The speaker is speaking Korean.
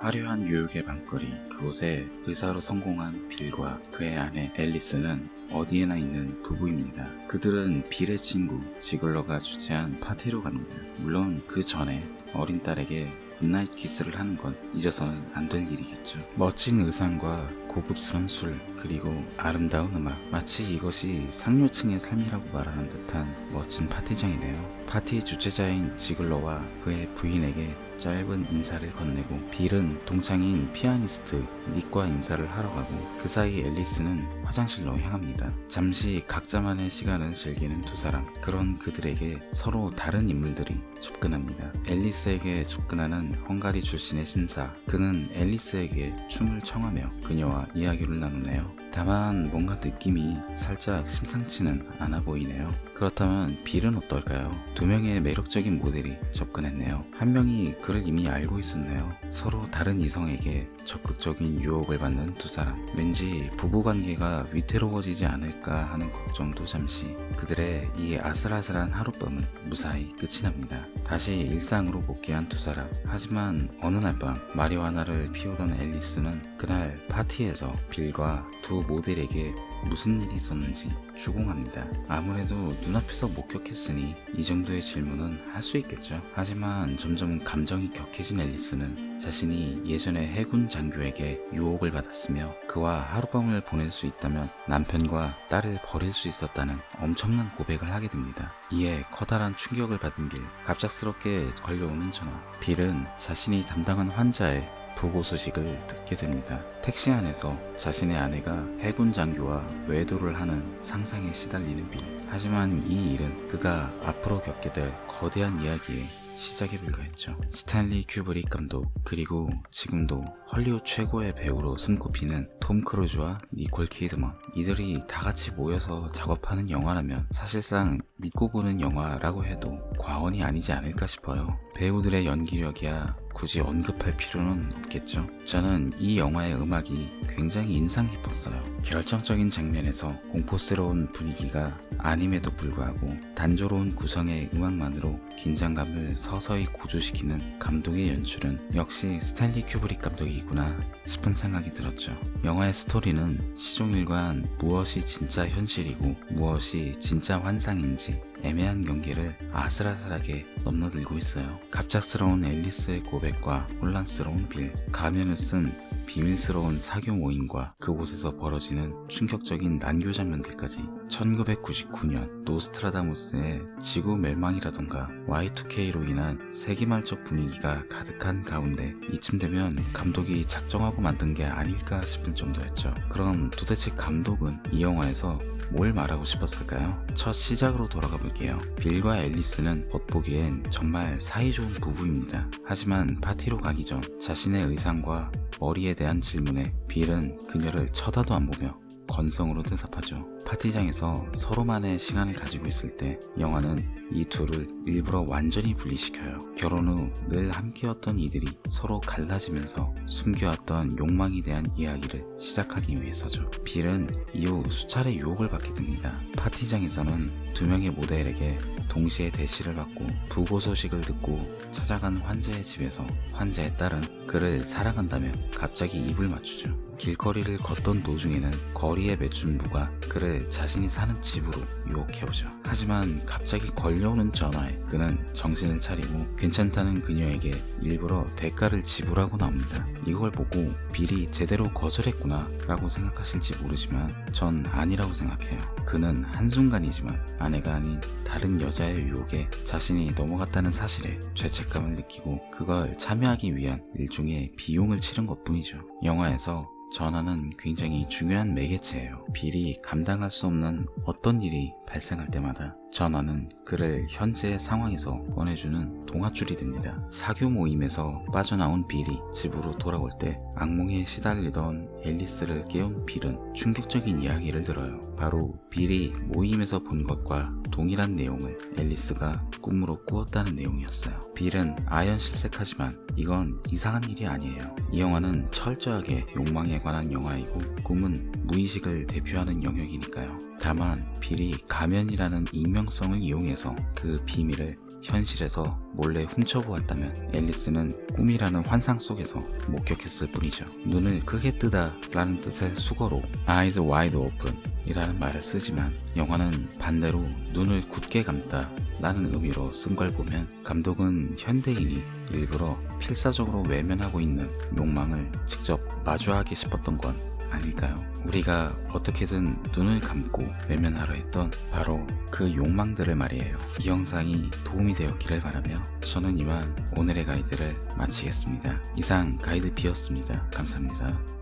화려한 뉴욕의 밤거리, 그곳에 의사로 성공한 빌과 그의 아내 앨리스는 어디에나 있는 부부입니다. 그들은 빌의 친구 지글러가 주최한 파티로 갑니다. 물론 그 전에 어린 딸에게 굿나잇 키스를 하는 건 잊어서는 안 될 일이겠죠. 멋진 의상과 고급스러운 술, 그리고 아름다운 음악, 마치 이것이 상류층의 삶이라고 말하는 듯한 멋진 파티장이네요. 파티 주최자인 지글러와 그의 부인에게 짧은 인사를 건네고 빌은 동창인 피아니스트 닉과 인사를 하러 가고, 그 사이 앨리스는 화장실로 향합니다. 잠시 각자만의 시간을 즐기는 두 사람, 그런 그들에게 서로 다른 인물들이 접근합니다. 앨리스에게 접근하는 헝가리 출신의 신사, 그는 앨리스에게 춤을 청하며 그녀와 이야기를 나누네요. 다만 뭔가 느낌이 살짝 심상치는 않아 보이네요. 그렇다면 빌은 어떨까요? 두 명의 매력적인 모델이 접근했네요. 한 명이 그를 이미 알고 있었네요. 서로 다른 이성에게 적극적인 유혹을 받는 두 사람, 왠지 부부관계가 위태로워지지 않을까 하는 걱정도 잠시. 그들의 이 아슬아슬한 하룻밤은 무사히 끝이 납니다. 다시 일상으로 복귀한 두 사람. 하지만 어느 날 밤 마리화나를 피우던 앨리스는 그날 파티에서 빌과 두 모델에게 무슨 일이 있었는지 추궁합니다. 아무래도 눈앞에서 목격했으니 이 정도의 질문은 할 수 있겠죠. 하지만 점점 감정이 격해진 앨리스는 자신이 예전에 해군 장교에게 유혹을 받았으며 그와 하룻밤을 보낼 수 있다면 남편과 딸을 버릴 수 있었다는 엄청난 고백을 하게 됩니다. 이에 커다란 충격을 받은 빌, 갑작스럽게 걸려오는 전화. 빌은 자신이 담당한 환자의 부고 소식을 듣게 됩니다. 택시 안에서 자신의 아내가 해군 장교와 외도를 하는 상상에 시달리는 빌. 하지만 이 일은 그가 앞으로 겪게 될 거대한 이야기의 시작에 불과했죠. 스탠리 큐브릭 감독, 그리고 지금도 헐리우드 최고의 배우로 손꼽히는 톰 크루즈와 니콜 키드먼, 이들이 다 같이 모여서 작업하는 영화라면 사실상 믿고 보는 영화라고 해도 과언이 아니지 않을까 싶어요. 배우들의 연기력이야 굳이 언급할 필요는 없겠죠. 저는 이 영화의 음악이 굉장히 인상 깊었어요. 결정적인 장면에서 공포스러운 분위기가 아님에도 불구하고 단조로운 구성의 음악만으로 긴장감을 서서히 고조시키는 감독의 연출은 역시 스탠리 큐브릭 감독이구나 싶은 생각이 들었죠. 영화의 스토리는 시종일관 무엇이 진짜 현실이고 무엇이 진짜 환상인지 애매한 경계를 아슬아슬하게 넘나들고 있어요. 갑작스러운 앨리스의 고백과 혼란스러운 빌, 가면을 쓴 비밀스러운 사교 모임과 그곳에서 벌어지는 충격적인 난교 장면들까지 1999년 노스트라다무스의 지구 멸망이라던가 Y2K로 인한 세기말적 분위기가 가득한 가운데 이쯤 되면 감독이 작정하고 만든 게 아닐까 싶을 정도였죠. 그럼 도대체 감독은 이 영화에서 뭘 말하고 싶었을까요? 첫 시작으로 돌아가 볼게요. 빌과 앨리스는 겉보기엔 정말 사이좋은 부부입니다. 하지만 파티로 가기 전 자신의 의상과 머리에 대한 질문에 빌은 그녀를 쳐다도 안 보며 건성으로 대답하죠. 파티장에서 서로만의 시간을 가지고 있을 때 영화는 이 둘을 일부러 완전히 분리시켜요. 결혼 후 늘 함께였던 이들이 서로 갈라지면서 숨겨왔던 욕망에 대한 이야기를 시작하기 위해서죠. 빌은 이후 수차례 유혹을 받게 됩니다. 파티장에서는 두 명의 모델에게 동시에 대시를 받고 부고 소식을 듣고 찾아간 환자의 집에서 환자의 딸은 그를 사랑한다며 갑자기 입을 맞추죠. 길거리를 걷던 도중에는 거리의 매춘부가 그를 자신이 사는 집으로 유혹해오죠. 하지만 갑자기 걸려오는 전화에 그는 정신을 차리고 괜찮다는 그녀에게 일부러 대가를 지불하고 나옵니다. 이걸 보고 빌이 제대로 거절했구나 라고 생각하실지 모르지만 전 아니라고 생각해요. 그는 한순간이지만 아내가 아닌 다른 여자의 유혹에 자신이 넘어갔다는 사실에 죄책감을 느끼고 그걸 참여하기 위한 일종의 비용을 치른 것뿐이죠. 영화에서 전화는 굉장히 중요한 매개체예요. 빌이 감당할 수 없는 어떤 일이 발생할 때마다 전화는 그를 현재의 상황에서 꺼내주는 동아줄이 됩니다. 사교 모임에서 빠져나온 빌이 집으로 돌아올 때 악몽에 시달리던 앨리스를 깨운 빌은 충격적인 이야기를 들어요. 바로 빌이 모임에서 본 것과 동일한 내용을 앨리스가 꿈으로 꾸었다는 내용이었어요. 빌은 아연실색하지만 이건 이상한 일이 아니에요. 이 영화는 철저하게 욕망에 관한 영화이고 꿈은 무의식을 대표하는 영역이니까요. 다만 빌이 가면이라는 익명성을 이용해서 그 비밀을 현실에서 몰래 훔쳐보았다면 앨리스는 꿈이라는 환상 속에서 목격했을 뿐이죠. 눈을 크게 뜨다 라는 뜻의 수거로 eyes wide open 이라는 말을 쓰지만 영화는 반대로 눈을 굳게 감다 라는 의미로 쓴 걸 보면 감독은 현대인이 일부러 필사적으로 외면하고 있는 욕망을 직접 마주하기 싶었던 건 아닐까요? 우리가 어떻게든 눈을 감고 외면하려 했던 바로 그 욕망들을 말이에요. 이 영상이 도움이 되었기를 바라며 저는 이만 오늘의 가이드를 마치겠습니다. 이상 가이드 B였습니다. 감사합니다.